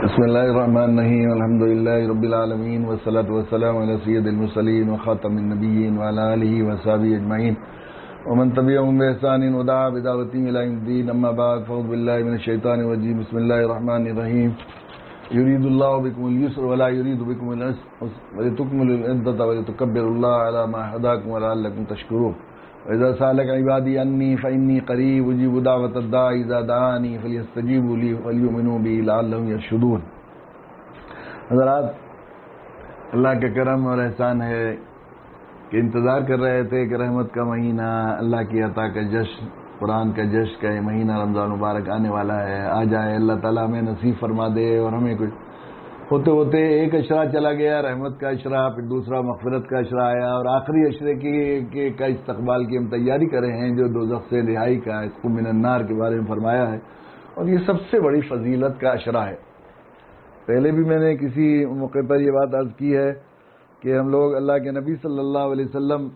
بسم اللہ الرحمن الرحیم الحمد للہ رب العالمین والصلاة والسلام علی سید المرسلین وخاتم النبیین وعلی آلہ وصحبہ اجمعین ومن تبعهم بإحسان ودعا بدعوتهم إلى يوم الدين. أما بعد فأعوذ بالله من الشيطان الرجيم. بسم الله الرحمن الرحيم. يريد الله بكم اليسر ولا يريد بكم العسر ولتكملوا العدة ولتكبروا الله على ما هداكم ولعلكم تشكرون. وإذا سألك عبادي عني فإني قريب أجيب دعوة الداعي إذا دعاني فليستجيبوا لي وليؤمنوا بي لعلهم يرشدون. حضرات، اللہ کا کرم اور احسان ہے کہ انتظار کر رہے تھے کہ رحمت کا مہینہ، اللہ کی عطا کا جشن، قرآن کا جشن کا یہ مہینہ رمضان مبارک آنے والا ہے. آ جائے، اللہ تعالیٰ ہمیں نصیب فرما دے. اور ہمیں کچھ ہوتے ہوتے ایک اشرہ چلا گیا، رحمت کا اشرہ، پھر دوسرا مغفرت کا اشرہ آیا، اور آخری اشرے کا استقبال کی ہم تیاری کر رہے ہیں جو دوزخ سے رہائی کا، عتق من النار کے بارے میں فرمایا ہے. اور یہ سب سے بڑی فضیلت کا اشرہ ہے. پہلے بھی میں نے کسی موقع پر یہ بات عرض کی ہے کہ ہم لوگ اللہ کے نبی صلی اللہ علیہ وسلم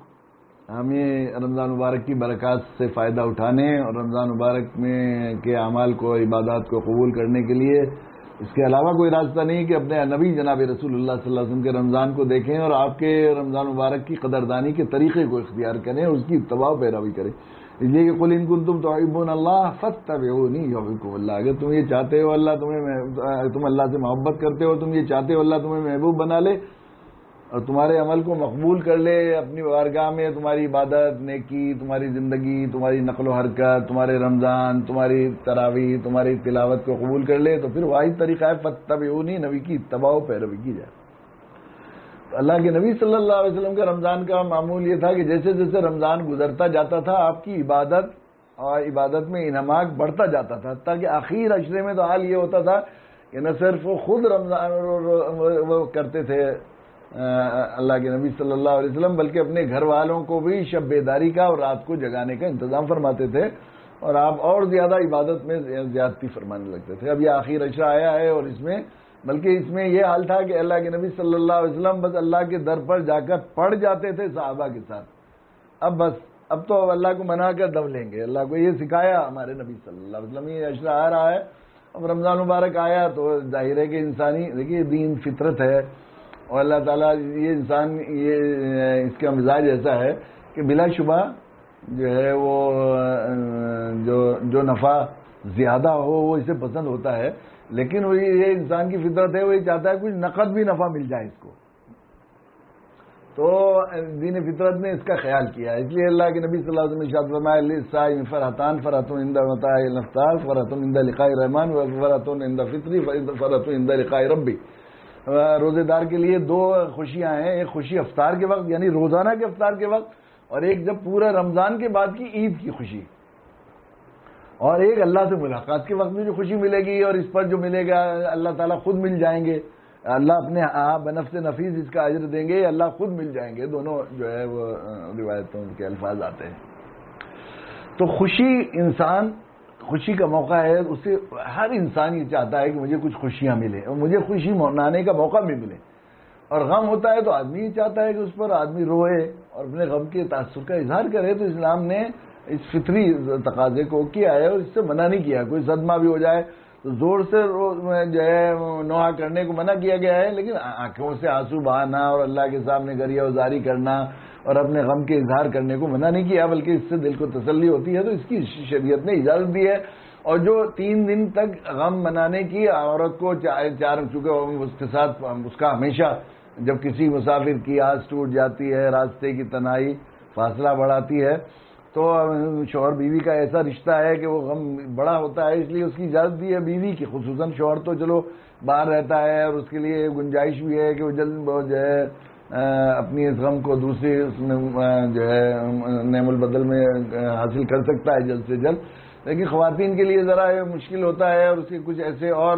ہمیں رمضان مبارک کی برکات سے فائدہ اٹھانے اور رمضان مبارک میں کے اعمال کو، عبادات کو قبول کرنے کے لیے اس کے علاوہ کوئی راستہ نہیں کہ اپنے نبی جناب رسول اللہ صلی اللہ علیہ وسلم کے رمضان کو دیکھیں اور آپ کے رمضان مبارک کی قدردانی کے طریقے کو اختیار کریں اور اس کی اتباع و پیروی کریں. اس لیے کہ قل ان کنتم تحبون اللہ فاتبعونی یحببکم اللہ. اگر تم یہ چاہتے ہو تم اللہ سے محبت کرتے ہو، تم یہ چاہتے ہو اللہ تمہیں محبوب بنا لے اور تمہارے عمل کو مقبول کر لے، اپنی بارگاہ میں تمہاری عبادت، نیکی، تمہاری زندگی، تمہاری نقل و حرکت، تمہارے رمضان، تمہاری تراویح، تمہاری تلاوت کو قبول کر لے، تو پھر واحد طریقہ ہے فاتبعونی، نبی کی اتباع و پیروی کی جائے. اللہ کے نبی صلی اللہ علیہ وسلم کا رمضان کا معمول یہ تھا کہ جیسے جیسے رمضان گزرتا جاتا تھا آپ کی عبادت اور عبادت میں انہماک بڑھتا جاتا تھا، تاکہ آخر عشرے میں تو حال یہ ہوتا تھا کہ نہ صرف وہ خود رمضان وہ کرتے تھے اللہ کے نبی صلی اللہ علیہ وسلم، بلکہ اپنے گھر والوں کو بھی شب بیداری کا اور رات کو جگانے کا انتظام فرماتے تھے، اور آپ اور زیادہ عبادت میں زیادتی فرمانے لگتے تھے. اب یہ آخر عشرہ آیا ہے اور اس میں یہ حال تھا کہ اللہ کے نبی صلی اللہ علیہ وسلم بس اللہ کے در پر جا کر پڑھ جاتے تھے صحابہ کے ساتھ. اب تو اللہ کو منا کر دم لیں گے. اللہ کو یہ سکھایا ہمارے نبی صلی اللہ علیہ وسلم. یہ عشرہ آ رہا ہے، اب رمضان مبارک آیا تو ظاہر ہے کہ انسانی دیکھیے دین فطرت ہے، اور اللہ تعالیٰ یہ انسان اس کا مزاج ایسا ہے کہ بلا شبہ جو ہے وہ جو نفع زیادہ ہو وہ اسے پسند ہوتا ہے، لیکن وہ یہ انسان کی فطرت ہے، وہ یہ چاہتا ہے کچھ نقد بھی نفع مل جائے اس کو. تو دین فطرت نے اس کا خیال کیا ہے. اس لیے اللہ کے نبی صلی اللہ علیہ وسلم نے ارشاد فرمایا للصائم فرحتان، فرحۃ عند مطاع الافطار، فرحۃ عند لقاء الرحمن، وفرحۃ عند فطری، فرحۃ عند لقاء ربی. روزے دار کے لیے دو خوشیاں ہیں، ایک خوشی افطار کے وقت یعنی روزانہ کے افطار کے وقت، اور ایک جب پورا رمضان کے بعد کی عید کی خوشی، اور ایک اللہ سے ملاقات کے وقت میں جو خوشی ملے گی، اور اس پر جو ملے گا اللہ تعالیٰ خود مل جائیں گے. اللہ اپنے بنفس نفیس اس کا اجر دیں گے، اللہ خود مل جائیں گے. دونوں جو ہے وہ روایتوں کے الفاظ آتے ہیں. تو خوشی کا موقع ہے، اسے ہر انسان یہ چاہتا ہے کہ مجھے کچھ خوشیاں ملیں اور مجھے خوشی منانے کا موقع بھی ملے. اور غم ہوتا ہے تو آدمی یہ چاہتا ہے کہ اس پر آدمی روئے اور اپنے غم کے تاثر کا اظہار کرے. تو اسلام نے اس فطری تقاضے کو کیا ہے اور اس سے منع نہیں کیا. کوئی صدمہ بھی ہو جائے تو زور سے جو ہے نوحہ کرنے کو منع کیا گیا ہے، لیکن آنکھوں سے آنسو بہانا اور اللہ کے سامنے گریہ وزاری کرنا اور اپنے غم کے اظہار کرنے کو منع نہیں کیا، بلکہ اس سے دل کو تسلی ہوتی ہے. تو اس کی شریعت نے اجازت دی ہے. اور جو 3 دن تک غم منانے کی عورت کو چونکہ اس کے ساتھ اس کا ہمیشہ جب کسی مسافر کی آس ٹوٹ جاتی ہے، راستے کی تنہائی فاصلہ بڑھاتی ہے، تو شوہر بیوی کا ایسا رشتہ ہے کہ وہ غم بڑا ہوتا ہے، اس لیے اس کی اجازت دی ہے بیوی کی. خصوصاً شوہر تو چلو باہر رہتا ہے اور اس کے لیے گنجائش بھی ہے کہ وہ جلد بہت جو ہے اپنی اس غم کو دوسری اس میں جو ہے نعم البدل میں حاصل کر سکتا ہے جلد سے جلد. لیکن خواتین کے لیے ذرا مشکل ہوتا ہے، اور اس کے کچھ ایسے اور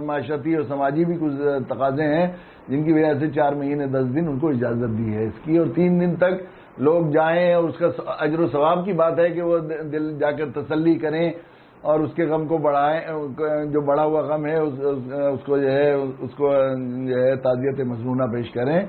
معاشرتی اور سماجی بھی کچھ تقاضے ہیں جن کی وجہ سے 4 مہینے 10 دن ان کو اجازت دی ہے اس کی. اور 3 دن تک لوگ جائیں اور اس کا اجر و ثواب کی بات ہے کہ وہ دل جا کر تسلی کریں اور اس کے غم کو بڑھائیں، جو بڑا ہوا غم ہے اس کو جو ہے تعزیت مضمونہ پیش کریں.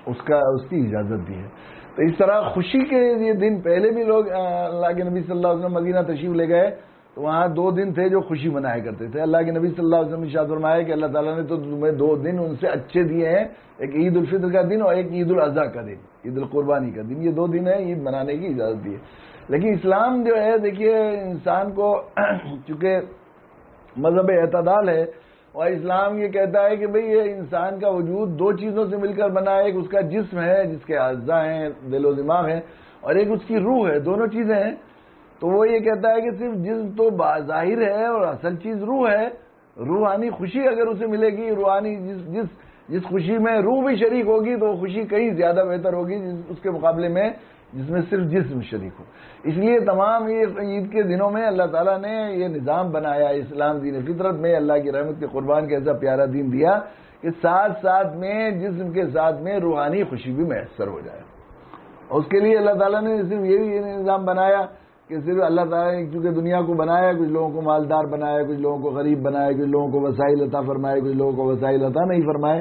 اس کی اجازت دی ہے. تو اس طرح خوشی کے یہ دن پہلے بھی لوگ اللہ کے نبی صلی اللہ علیہ وسلم مدینہ تشریف لے گئے تو وہاں 2 دن تھے جو خوشی منایا کرتے تھے. اللہ کے نبی صلی اللہ علیہ وسلم نے ارشاد فرمایا کہ اللہ تعالیٰ نے تو تمہیں 2 دن ان سے اچھے دیے ہیں, ایک عید الفطر کا دن اور ایک عید الاضحیٰ کا دن, عید القربانی کا دن. یہ 2 دن ہیں عید منانے کی اجازت دی ہے. لیکن اسلام جو ہے دیکھیے انسان کو چونکہ مذہب اعتدال ہے, اور اسلام یہ کہتا ہے کہ بھئی یہ انسان کا وجود 2 چیزوں سے مل کر بنا ہے. ایک اس کا جسم ہے جس کے اعضاء ہیں, دل و دماغ ہیں, اور ایک اس کی روح ہے. دونوں چیزیں ہیں. تو وہ یہ کہتا ہے کہ صرف جسم تو ظاہر ہے اور اصل چیز روح ہے. روحانی خوشی اگر اسے ملے گی, روحانی جس خوشی میں روح بھی شریک ہوگی تو وہ خوشی کہیں زیادہ بہتر ہوگی اس کے مقابلے میں جس میں صرف جسم شریک ہو. اس لیے تمام یہ عید کے دنوں میں اللہ تعالیٰ نے یہ نظام بنایا. اسلام دین فطرت میں اللہ کی رحمت کے قربان کے ایسا پیارا دین دیا کہ ساتھ ساتھ میں جسم کے ساتھ میں روحانی خوشی بھی میسر ہو جائے. اور اس کے لیے اللہ تعالیٰ نے صرف یہ نظام بنایا کہ صرف اللہ تعالیٰ نے چونکہ دنیا کو بنایا, کچھ لوگوں کو مالدار بنایا, کچھ لوگوں کو غریب بنایا, کچھ لوگوں کو وسائل عطا فرمائے, کچھ لوگوں کو وسائل عطا نہیں فرمائے,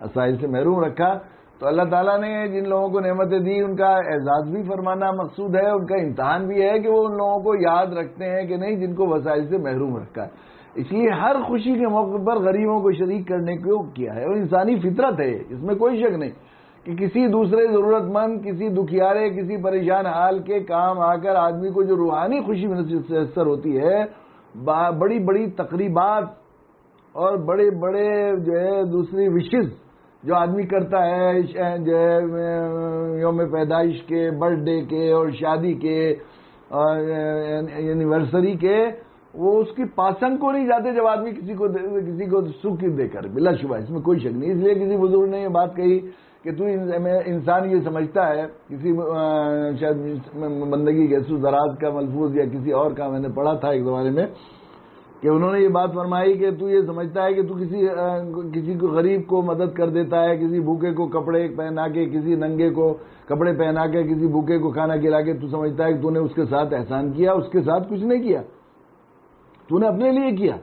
وسائل سے محروم رکھا. تو اللہ تعالیٰ نے جن لوگوں کو نعمتیں دی ان کا اعزاز بھی فرمانا مقصود ہے, ان کا امتحان بھی ہے کہ وہ ان لوگوں کو یاد رکھتے ہیں کہ نہیں جن کو وسائل سے محروم رکھا ہے. اس لیے ہر خوشی کے موقع پر غریبوں کو شریک کرنے کو کیا ہے, اور انسانی فطرت ہے, اس میں کوئی شک نہیں کہ کسی دوسرے ضرورت مند, کسی دکھیارے, کسی پریشان حال کے کام آ کر آدمی کو جو روحانی خوشی میسر ہوتی ہے, بڑی بڑی تقریبات اور بڑے بڑے جو ہے دوسری وشز جو آدمی کرتا ہے, جو ہے یوم پیدائش کے, برتھ ڈے کے اور شادی کے اور اینیورسری کے, وہ اس کی پاسنگ کو نہیں جاتے جب آدمی کسی کو سکھ دے کر, بلا شبہ اس میں کوئی شک نہیں. اس لیے کسی بزرگ نے یہ بات کہی کہ تو انسان یہ سمجھتا ہے, کسی شاید بندگی کے سو دراز کا ملفوظ یا کسی اور کا میں نے پڑھا تھا ایک زمانے میں, کہ انہوں نے یہ بات فرمائی کہ تو یہ سمجھتا ہے کہ تو کسی کو غریب کو مدد کر دیتا ہے, کسی بھوکے کو کپڑے پہنا کے, کسی ننگے کو کپڑے پہنا کے, کسی بھوکے کو کھانا کھلا کے تو سمجھتا ہے کہ تو نے اس کے ساتھ احسان کیا. اس کے ساتھ کچھ نہیں کیا, تو نے اپنے لیے کیا.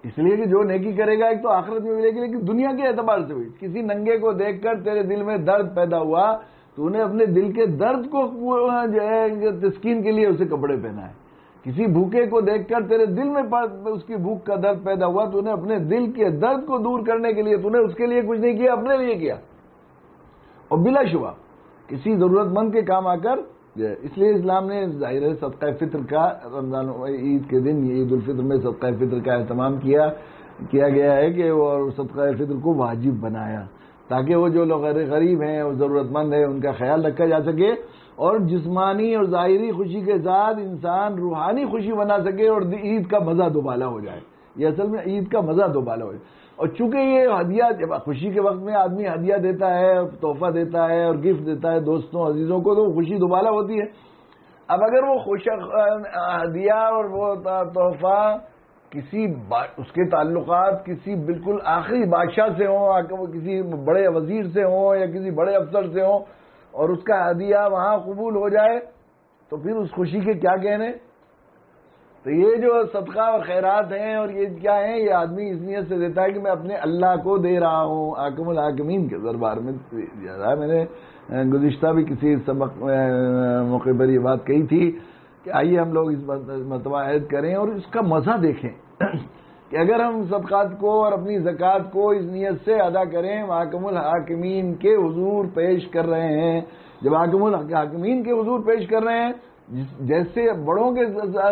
اس لیے کہ جو نیکی کرے گا ایک تو آخرت میں ملے گی, لیکن دنیا کے اعتبار سے بھی کسی ننگے کو دیکھ کر تیرے دل میں درد پیدا ہوا, تو نے اپنے دل کے درد کو جو ہے تسکین کے لیے اسے کپڑے پہنا ہے. کسی بھوکے کو دیکھ کر تیرے دل میں اس کی بھوک کا درد پیدا ہوا, تو نے اپنے دل کے درد کو دور کرنے کے لیے تو نے اس کے لیے کچھ نہیں کیا, اپنے لیے کیا. اور بلا شبہ کسی ضرورت مند کے کام آ کر, اس لیے اسلام نے ظاہر ہے صدقہ فطر کا رمضان عید کے دن عید الفطر میں صدقہ فطر کا اہتمام کیا گیا ہے کہ وہ صدقہ فطر کو واجب بنایا, تاکہ وہ جو لوگ غریب ہیں اور ضرورت مند ہیں ان کا خیال رکھا جا سکے, اور جسمانی اور ظاہری خوشی کے ساتھ انسان روحانی خوشی بنا سکے, اور عید کا مزہ دوبالا ہو جائے. یہ اصل میں عید کا مزہ دوبالا ہو جائے. اور چونکہ یہ ہدیہ خوشی کے وقت میں آدمی ہدیہ دیتا ہے, تحفہ دیتا ہے اور گفٹ دیتا ہے دوستوں عزیزوں کو, تو خوشی دوبالا ہوتی ہے. اب اگر وہ ہدیہ اور وہ تحفہ کسی اس کے تعلقات کسی بالکل آخری بادشاہ سے ہوں, کسی بڑے وزیر سے ہوں یا کسی بڑے افسر سے ہوں, اور اس کا ہدیہ وہاں قبول ہو جائے, تو پھر اس خوشی کے کیا کہنے. تو یہ جو صدقہ اور خیرات ہیں اور یہ کیا ہیں, یہ آدمی اس نیت سے دیتا ہے کہ میں اپنے اللہ کو دے رہا ہوں, حاکم الحاکمین کے دربار میں. میں نے گزشتہ بھی کسی سبق موقع پر یہ بات کہی تھی کہ آئیے ہم لوگ اس مرتبہ عہد کریں اور اس کا مزہ دیکھیں کہ اگر ہم صدقات کو اور اپنی زکوٰۃ کو اس نیت سے ادا کریں, حاکم الحاکمین کے حضور پیش کر رہے ہیں. جب حاکم الحاکمین کے حضور پیش کر رہے ہیں, جیسے بڑوں کے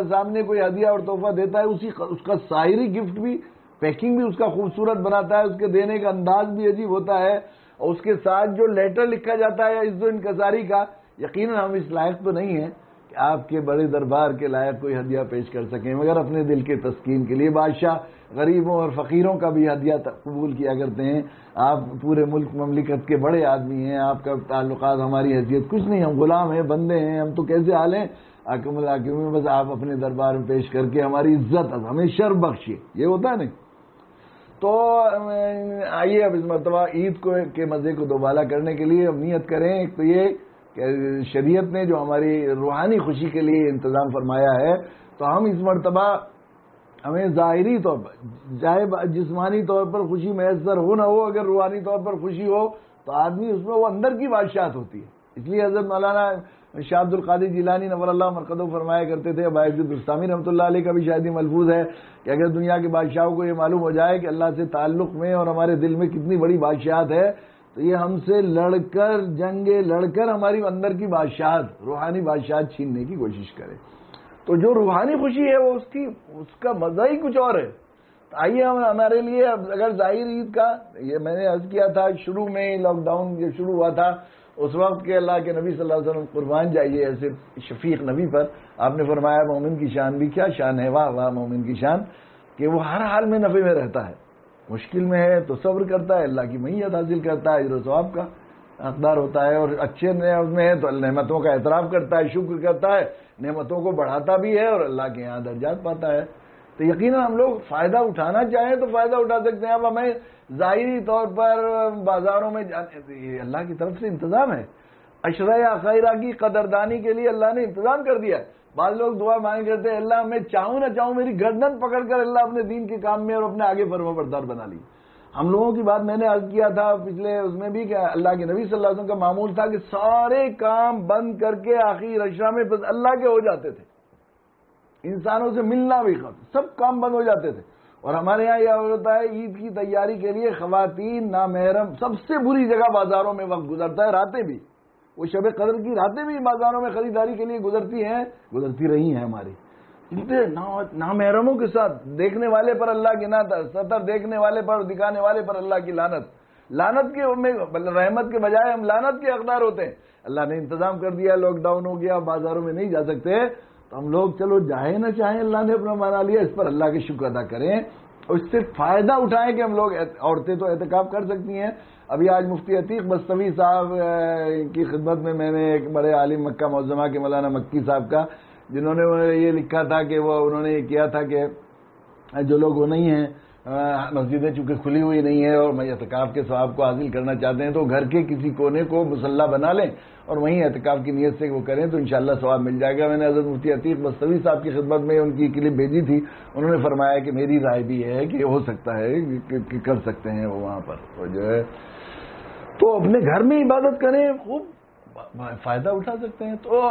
سامنے کوئی ہدیہ اور تحفہ دیتا ہے, اس کا ظاہری گفٹ بھی, پیکنگ بھی اس کا خوبصورت بناتا ہے, اس کے دینے کا انداز بھی عجیب ہوتا ہے, اور اس کے ساتھ جو لیٹر لکھا جاتا ہے عزت و انکساری کا, یقیناً ہم اس لائق تو نہیں ہیں کہ آپ کے بڑے دربار کے لائق کوئی ہدیہ پیش کر سکیں, مگر اپنے دل کے تسکین کے لیے. بادشاہ غریبوں اور فقیروں کا بھی ہدیہ قبول کیا کرتے ہیں. آپ پورے ملک مملکت کے بڑے آدمی ہیں, آپ کا تعلقات, ہماری حیثیت کچھ نہیں, ہم غلام ہیں, بندے ہیں, ہم تو کیسے حال ہیں حاکم الحاکمین, بس آپ اپنے دربار میں پیش کر کے ہماری عزت ہمیں شرف بخشیے. یہ ہوتا ہے نہیں. تو آئیے اب اس مرتبہ عید کے مزے کو دوبالا کرنے کے لیے ہم نیت کریں. ایک تو یہ کہ شریعت نے جو ہماری روحانی خوشی کے لیے انتظام فرمایا ہے, تو ہم اس مرتبہ ہمیں ظاہری طور پر, چاہے جسمانی طور پر خوشی میسر ہو نہ ہو, اگر روحانی طور پر خوشی ہو تو آدمی اس میں وہ اندر کی بادشاہت ہوتی ہے. اس لیے حضرت مولانا شاہ عبد القادر جیلانی نور اللہ مرقدہ فرمایا کرتے تھے، باعث بستامی رحمۃ اللہ علیہ کا بھی شاید یہ ملفوظ ہے کہ اگر دنیا کے بادشاہوں کو یہ معلوم ہو جائے کہ اللہ سے تعلق میں اور ہمارے دل میں کتنی بڑی بادشاہت ہے تو یہ ہم سے لڑ کر ہماری اندر کی بادشاہت، روحانی بادشاہت چھیننے کی کوشش کرے۔ تو جو روحانی خوشی ہے وہ اس کا مزہ ہی کچھ اور ہے۔ آئیے ہمارے لیے اگر ظاہر عید کا، یہ میں نے عرض کیا تھا شروع میں لاک ڈاؤن جو شروع ہوا تھا اس وقت کے اللہ کے نبی صلی اللہ علیہ وسلم قربان جائیے ایسے شفیق نبی پر، آپ نے فرمایا مومن کی شان بھی کیا شان ہے، واہ واہ مومن کی شان کہ وہ ہر حال میں نفع میں رہتا ہے، مشکل میں ہے تو صبر کرتا ہے، اللہ کی معیت حاصل کرتا ہے، اجر و ثواب کا حقدار ہوتا ہے، اور اچھے نعمت میں ہے تو نعمتوں کا اعتراف کرتا ہے، شکر کرتا ہے، نعمتوں کو بڑھاتا بھی ہے اور اللہ کے یہاں درجات پاتا ہے۔ تو یقیناً ہم لوگ فائدہ اٹھانا چاہیں تو فائدہ اٹھا سکتے ہیں۔ اب ہمیں ظاہری طور پر بازاروں میں یہ اللہ کی طرف سے انتظام ہے، اشرا خیرہ کی قدردانی کے لیے اللہ نے انتظام کر دیا ہے۔ بعض لوگ دعا مانگ کرتے ہیں اللہ میں چاہوں نہ چاہوں میری گردن پکڑ کر اللہ اپنے دین کے کام میں اور اپنے آگے فرما بردار بنا لی۔ ہم لوگوں کی بات میں نے عرض کیا تھا پچھلے اس میں بھی کہ اللہ کے نبی صلی اللہ علیہ وسلم کا معمول تھا کہ سارے کام بند کر کے آخری عشرہ میں بس اللہ کے ہو جاتے تھے، انسانوں سے ملنا بھی ختم، سب کام بند ہو جاتے تھے۔ اور ہمارے یہاں یہ ہوتا ہے عید کی تیاری کے لیے خواتین نامحرم سب سے بری جگہ بازاروں میں وقت گزرتا ہے، راتیں بھی، وہ شب قدر کی راتیں بھی بازاروں میں خریداری کے لیے گزرتی رہی ہیں ہماری، نامحرموں کے ساتھ، دیکھنے والے پر اللہ کی نعت، ستر دیکھنے والے پر دکھانے والے پر اللہ کی لعنت کے رحمت کے بجائے ہم لعنت کے حقدار ہوتے ہیں۔ اللہ نے انتظام کر دیا، لاک ڈاؤن ہو گیا، بازاروں میں نہیں جا سکتے تو ہم لوگ چلو جائیں نہ چاہیں اللہ نے اپنا بنا لیا، اس پر اللہ کے شکر ادا کریں اور اس سے فائدہ اٹھائیں کہ ہم لوگ، عورتیں تو اعتکاف کر سکتی ہیں۔ ابھی آج مفتی عتیق بستوی صاحب کی خدمت میں نے ایک بڑے عالم مکہ معظمہ کے مولانا مکی صاحب کا، جنہوں نے یہ لکھا تھا کہ انہوں نے یہ کیا تھا کہ جو لوگ وہ نہیں ہیں، مسجدیں چونکہ کھلی ہوئی نہیں ہے اور اعتکاف کے ثواب کو حاصل کرنا چاہتے ہیں تو گھر کے کسی کونے کو مصلی بنا لیں اور وہیں اعتکاف کی نیت سے وہ کریں تو انشاءاللہ ثواب مل جائے گا۔ میں نے حضرت مفتی عتیق بستوی صاحب کی خدمت میں ان کی کلپ بھیجی تھی، انہوں نے فرمایا کہ میری رائے بھی ہے کہ ہو سکتا ہے کہ کر سکتے ہیں وہ وہاں پر، تو جو ہے تو اپنے گھر میں عبادت کریں، خوب فائدہ اٹھا سکتے ہیں۔ تو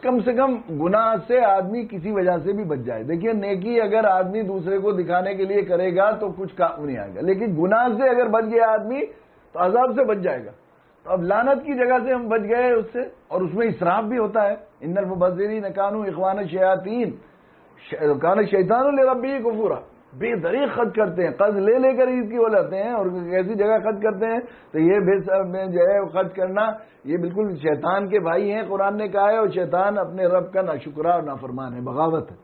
کم سے کم گناہ سے آدمی کسی وجہ سے بھی بچ جائے۔ دیکھیے نیکی اگر آدمی دوسرے کو دکھانے کے لیے کرے گا تو کچھ کام نہیں آئے گا، لیکن گناہ سے اگر بچ گیا آدمی تو عذاب سے بچ جائے گا۔ تو اب لعنت کی جگہ سے ہم بچ گئے اس سے، اور اس میں اسراف بھی ہوتا ہے۔ ان المبذرین کانوا اخوان الشیاطین کان الشیطان لربہ کفورا، بے دریغ خرچ کرتے ہیں، قرض لے کر عید کی وہ لاتے ہیں اور ایسی جگہ خرچ کرتے ہیں تو یہ جو ہے خرچ کرنا یہ بالکل شیطان کے بھائی ہیں، قرآن نے کہا ہے، اور شیطان اپنے رب کا ناشکرا اور نافرمان ہے، بغاوت ہے۔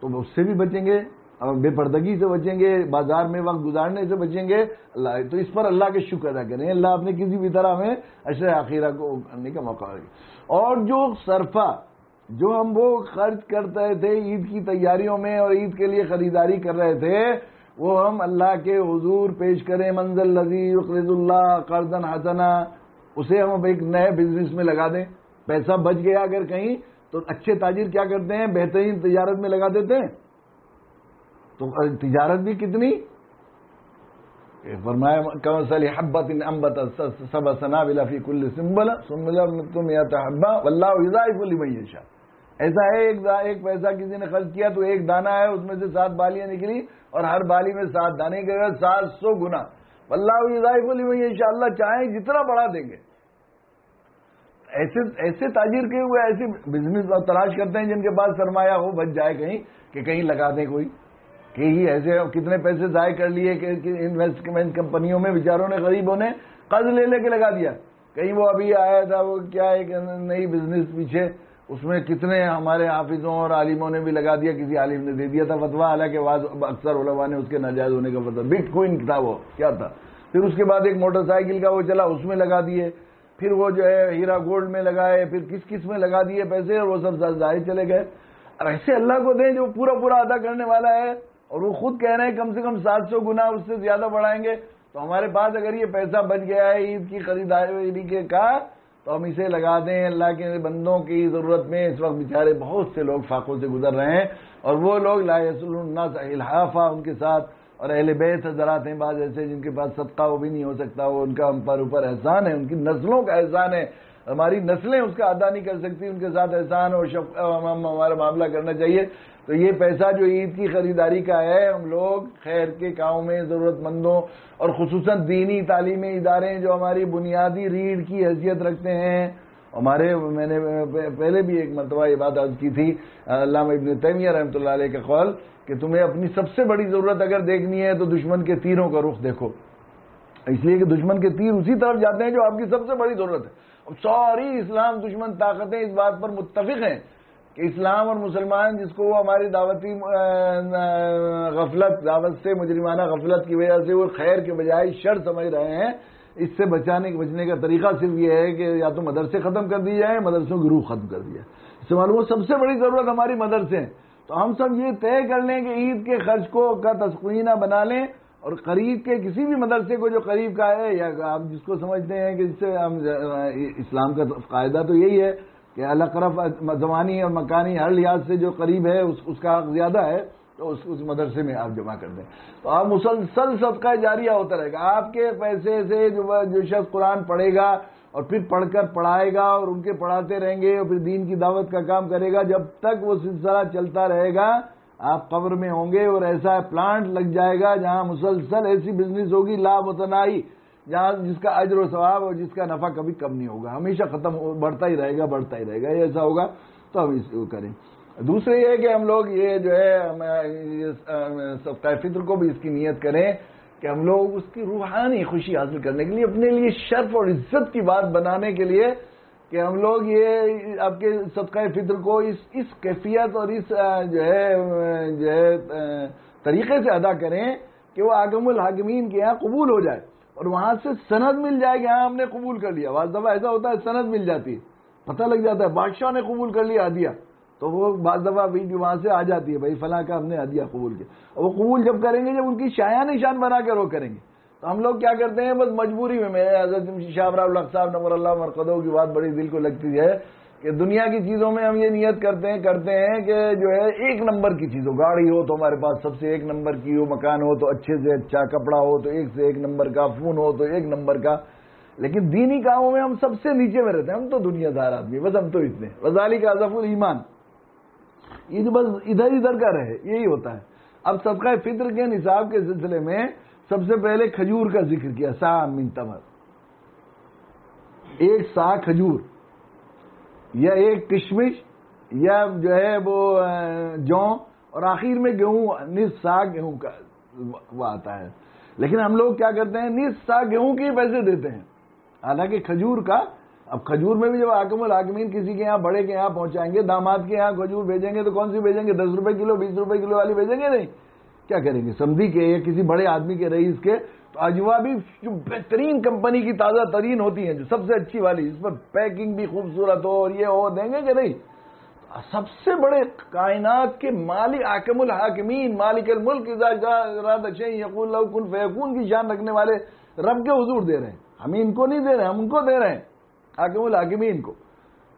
تو اس سے بھی بچیں گے اور بے پردگی سے بچیں گے، بازار میں وقت گزارنے سے بچیں گے۔ اللہ تو اس پر اللہ کے شکر ادا کریں، اللہ اپنے کسی بھی طرح ہمیں عشر آخرہ کو کرنے کا موقع دے۔ اور جو صرفہ جو ہم وہ خرچ کرتے تھے عید کی تیاریوں میں اور عید کے لیے خریداری کر رہے تھے وہ ہم اللہ کے حضور پیش کریں، منزل الذی یقرض اللہ قرضا حسنا، اسے ہم ایک نئے بزنس میں لگا دیں۔ پیسہ بچ گیا اگر کہیں تو اچھے تاجر کیا کرتے ہیں، بہترین تجارت میں لگا دیتے ہیں۔ تو تجارت بھی کتنی، فرمایا کمثل حبۃ انبتت سبع سنابل فی کل سنبلۃ مئۃ حبۃ واللہ یضاعف لمن یشاء۔ ایسا ہے ایک پیسہ کسی نے خرچ کیا تو ایک دانہ ہے، اس میں سے 7 بالیاں نکلی اور ہر بالی میں 7 دانے گئے، 700 گنا۔ واللہ یضاعف لمن یشاء، اللہ چاہیں جتنا بڑھا دیں گے۔ ایسے تاجر کے ہوئے ایسے بزنس تلاش کرتے ہیں جن کے پاس سرمایہ ہو، بچ جائے کہیں لگا دیں کوئی، کہ ہی ایسے کتنے پیسے ضائع کر لیے کہ انویسٹمنٹ کمپنیوں میں بیچاروں نے غریبوں نے قرض لے کے لگا دیا۔ کہیں وہ ابھی آیا تھا وہ کیا ایک نئی بزنس پیچھے، اس میں کتنے ہمارے حافظوں اور عالموں نے بھی لگا دیا، کسی عالم نے دے دیا تھا فتویٰ، حالانکہ اکثر علماء نے اس کے ناجائز ہونے کا فتویٰ، بٹ کوئن تھا وہ کیا تھا۔ پھر اس کے بعد ایک موٹر سائیکل کا وہ چلا، اس میں لگا دیے، پھر وہ جو ہے ہیرا گولڈ میں لگائے، پھر کس میں لگا دیے پیسے اور وہ سب ضائع چلے گئے۔ اور ایسے اللہ کو دیں جو پورا ادا کرنے والا ہے، اور وہ خود کہہ رہے ہیں کم سے کم 700 گنا اس سے زیادہ بڑھائیں گے۔ تو ہمارے پاس اگر یہ پیسہ بچ گیا ہے عید کی خریداری کے کا تو ہم اسے لگا دیں اللہ کے بندوں کی ضرورت میں۔ اس وقت بیچارے بہت سے لوگ فاقوں سے گزر رہے ہیں، اور وہ لوگ لا یسل الناس الحافا، ان کے ساتھ اور اہل بیت حضرات ہیں بعض ایسے جن کے پاس صدقہ وہ بھی نہیں ہو سکتا، وہ ان کا ہم پر اوپر احسان ہے، ان کی نسلوں کا احسان ہے۔ ہماری نسلیں اس کا ادا نہیں کر سکتی، ان کے ساتھ احسان اور شفقت ہمارا معاملہ کرنا چاہیے. تو یہ پیسہ جو عید کی خریداری کا ہے، ہم لوگ خیر کے کاموں میں ضرورت مندوں اور خصوصاً دینی تعلیمی ادارے جو ہماری بنیادی ریڑھ کی حیثیت رکھتے ہیں. میں نے پہلے بھی ایک مرتبہ یہ بات عرض کی تھی، علامہ ابن تیمیہ رحمۃ اللہ علیہ کا قول کہ تمہیں اپنی سب سے بڑی ضرورت اگر دیکھنی ہے تو دشمن کے تیروں کا رخ دیکھو، اس لیے کہ دشمن کے تیر اسی طرف جاتے ہیں جو آپ کی سب سے بڑی ضرورت ہے. اب ساری اسلام دشمن طاقتیں اس بات پر متفق ہیں کہ اسلام اور مسلمان جس کو وہ ہماری دعوتی غفلت، دعوت سے مجرمانہ غفلت کی وجہ سے وہ خیر کے بجائے شر سمجھ رہے ہیں، اس سے بچنے کا طریقہ صرف یہ ہے کہ یا تو مدرسے ختم کر دی جائیں، مدرسوں کی روح ختم کر دی جائے. اس سے معلوم سب سے بڑی ضرورت ہماری مدرسے ہیں. تو ہم سب یہ طے کر لیں کہ عید کے خرچ کا تسخینہ بنا لیں، اور قریب کے کسی بھی مدرسے کو جو قریب کا ہے، یا آپ جس کو سمجھتے ہیں کہ اس سے ہم اسلام کا قاعدہ تو یہی ہے کہ الاقرب زمانی اور مکانی ہر لحاظ سے جو قریب ہے اس کا حق زیادہ ہے، تو اس مدرسے میں آپ جمع کر دیں. تو آپ مسلسل صدقہ جاریہ ہوتا رہے گا. آپ کے پیسے سے جو شخص قرآن پڑھے گا اور پھر پڑھ کر پڑھائے گا اور ان کے پڑھاتے رہیں گے اور پھر دین کی دعوت کا کام کرے گا، جب تک وہ سلسلہ چلتا رہے گا آپ قبر میں ہوں گے. اور ایسا پلانٹ لگ جائے گا جہاں مسلسل ایسی بزنس ہوگی لا متناہی، جہاں جس کا اجر و ثواب اور جس کا نفع کبھی کم نہیں ہوگا، ہمیشہ بڑھتا ہی رہے گا. یہ ایسا ہوگا تو ہم اس کو کریں. دوسرے یہ کہ ہم لوگ یہ جو ہے صدقہ فطر کو بھی اس کی نیت کریں کہ ہم لوگ اس کی روحانی خوشی حاصل کرنے کے لیے، اپنے لیے شرف اور عزت کی بات بنانے کے لیے، کہ ہم لوگ یہ آپ کے صدقہ فطر کو اس کیفیت اور اس جو ہے طریقے سے ادا کریں کہ وہ حاکم الحاکمین کے یہاں قبول ہو جائے اور وہاں سے سند مل جائے کہ ہاں ہم نے قبول کر لیا. بعض دفعہ ایسا ہوتا ہے سند مل جاتی ہے، پتہ لگ جاتا ہے بادشاہ نے قبول کر لیا ہدیہ، تو وہ بعض دفعہ وہاں سے آ جاتی ہے بھائی فلاں کا ہم نے ہدیہ قبول کیا. اور وہ قبول جب کریں گے، جب ان کی شایان نشان بنا کر وہ کریں گے، تو ہم لوگ کیا کرتے ہیں بس مجبوری میں. میرے حضرت شاہ ابراہیم الحق صاحب نور اللہ مرقدہ کی بات بڑی دل کو لگتی ہے کہ دنیا کی چیزوں میں ہم یہ نیت کرتے ہیں کہ جو ہے ایک نمبر کی چیز ہو، گاڑی ہو تو ہمارے پاس سب سے ایک نمبر کی ہو، مکان ہو تو اچھے سے اچھا، کپڑا ہو تو ایک سے ایک نمبر کا، فون ہو تو ایک نمبر کا. لیکن دینی کاموں میں ہم سب سے نیچے میں رہتے ہیں. ہم تو دنیا دار آدمی، بس ہم تو اتنے وذالک اضعف الایمان، یہ جو بس ادھر ادھر کا رہے یہی ہوتا ہے. اب صدقہ فطر کے نصاب کے سلسلے میں سب سے پہلے کھجور کا ذکر کیا، سا من تمر، ایک سا کھجور یا ایک کشمش یا جو ہے وہ جو، اور آخر میں گیہوں، نصف سا گیہوں کا وہ آتا ہے. لیکن ہم لوگ کیا کرتے ہیں نصف سا گیہوں کے پیسے دیتے ہیں، حالانکہ کھجور کا. اب کھجور میں بھی جب حاکم الحاکمین کسی کے یہاں بڑے کے یہاں پہنچائیں گے، داماد کے یہاں کھجور بھیجیں گے تو کون سی بھیجیں گے؟ 10 روپے کلو 20 روپے کلو والی بھیجیں گے؟ نہیں. کیا کریں گے؟ سمدھی کے یا کسی بڑے آدمی کے رئیس کے. تو اجوا بھی جو بہترین کمپنی کی تازہ ترین ہوتی ہیں، جو سب سے اچھی والی، جس پر پیکنگ بھی خوبصورت ہو اور یہ ہو، دیں گے کہ نہیں؟ سب سے بڑے کائنات کے مالک حاکم الحاکمین مالک الملک اذا اراد شیئا یقول له کن فیکون کی شان رکھنے والے رب کے حضور دے رہے ہیں. ہم ان کو نہیں دے رہے، ہم ان کو دے رہے ہیں، حاکم الحاکمین کو.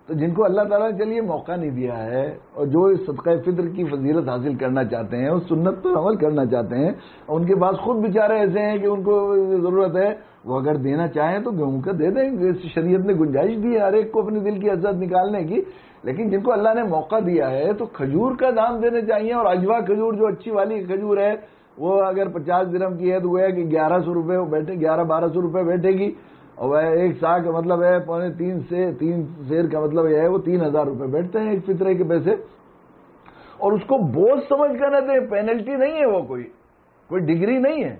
تو جن کو اللہ تعالیٰ نے چلیے موقع نہیں دیا ہے، اور جو اس صدقہ فطر کی فضیلت حاصل کرنا چاہتے ہیں، اس سنت پر عمل کرنا چاہتے ہیں، اور ان کے پاس خود بیچارے ایسے ہیں کہ ان کو ضرورت ہے، وہ اگر دینا چاہیں تو گیہوں کا دے دیں. شریعت نے گنجائش دی ہے ہر ایک کو اپنے دل کی حسرت نکالنے کی. لیکن جن کو اللہ نے موقع دیا ہے تو کھجور کا دام دینے چاہیے. اور اجوا کھجور جو اچھی والی کھجور ہے، وہ اگر 50 درہم کی ہے تو وہ ہے کہ 1100 روپے بیٹھے، 1100-1200 روپے بیٹھے گی. اور ایک سا کا مطلب ہے 3 سیر کا مطلب یہ ہے وہ 3000 روپے بیٹھتے ہیں ایک فطرے کے پیسے. اور اس کو بوجھ سمجھ کر رہتے ہیں، پینلٹی نہیں ہے، وہ کوئی ڈگری نہیں ہے،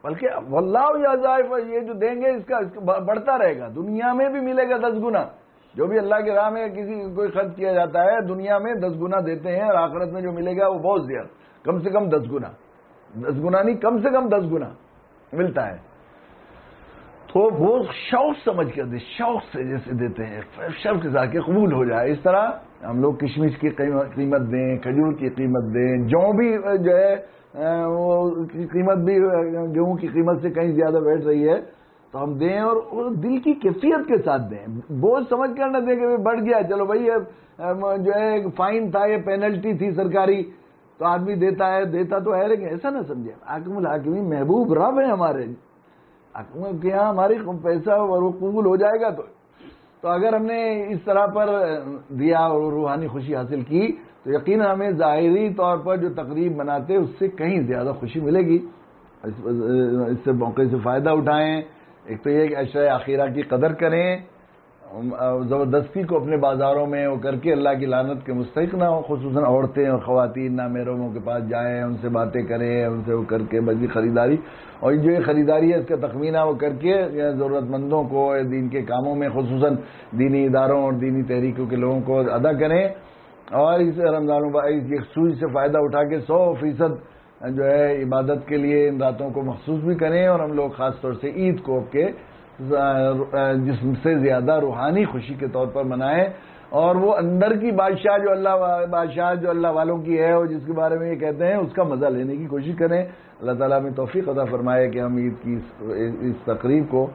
بلکہ واللہ یضاعف، یہ جو دیں گے اس کا بڑھتا رہے گا. دنیا میں بھی ملے گا 10 گنا. جو بھی اللہ کے راہ میں کسی کوئی خرچ کیا جاتا ہے دنیا میں 10 گنا دیتے ہیں، اور آخرت میں جو ملے گا وہ بہت زیادہ، کم سے کم 10 گنا، 10 گنا نہیں، کم سے کم 10 گنا ملتا ہے. تو وہ شوق سمجھ کر دے، شوق سے جیسے دیتے ہیں، شوق کے ساتھ کہ قبول ہو جائے. اس طرح ہم لوگ کشمش کی قیمت دیں، کھجور کی قیمت دیں، جو بھی جو ہے وہ قیمت بھی گیہوں کی قیمت سے کہیں زیادہ بیٹھ رہی ہے تو ہم دیں، اور دل کی کیفیت کے ساتھ دیں. بوجھ سمجھ کر نہ دیں کہ بڑھ گیا چلو بھائی جو ہے فائن تھا، یہ پینلٹی تھی سرکاری تو آدمی دیتا تو ہے، لیکن ایسا نہ سمجھے. حاکم الحاکمین محبوب رب ہے ہمارے، کہ ہاں ہماری پیسہ اور وہ قبول ہو جائے گا. تو تو اگر ہم نے اس طرح پر دیا اور روحانی خوشی حاصل کی تو یقیناً ہمیں ظاہری طور پر جو تقریب مناتے اس سے کہیں زیادہ خوشی ملے گی. اس سے موقع سے فائدہ اٹھائیں. ایک تو یہ کہ عشرہ اخیرہ کی قدر کریں، زبردستی کو اپنے بازاروں میں وہ کر کے اللہ کی لعنت کے مستحق نہ ہو. خصوصاً عورتیں اور خواتین نامحرموں کے پاس جائیں، ان سے باتیں کریں، ان سے وہ کر کے بڑی خریداری، اور جو یہ خریداری ہے اس کا تخمینہ وہ کر کے ضرورت مندوں کو دین کے کاموں میں خصوصاً دینی اداروں اور دینی تحریکوں کے لوگوں کو ادا کریں. اور اس رمضان یہ سوج سے فائدہ اٹھا کے 100% جو ہے عبادت کے لیے ان راتوں کو مخصوص بھی کریں. اور ہم لوگ خاص طور سے عید کو کے جسم سے زیادہ روحانی خوشی کے طور پر منائیں، اور وہ اندر کی بادشاہ جو اللہ والوں کی ہے اور جس کے بارے میں یہ کہتے ہیں اس کا مزہ لینے کی کوشش کریں. اللہ تعالیٰ ہمیں توفیق عطا فرمائے کہ ہم عید کی اس تقریب کو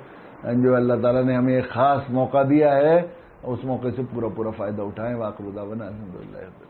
جو اللہ تعالیٰ نے ہمیں ایک خاص موقع دیا ہے اس موقع سے پورا فائدہ اٹھائیں. واقع دعوانا الحمدللہ.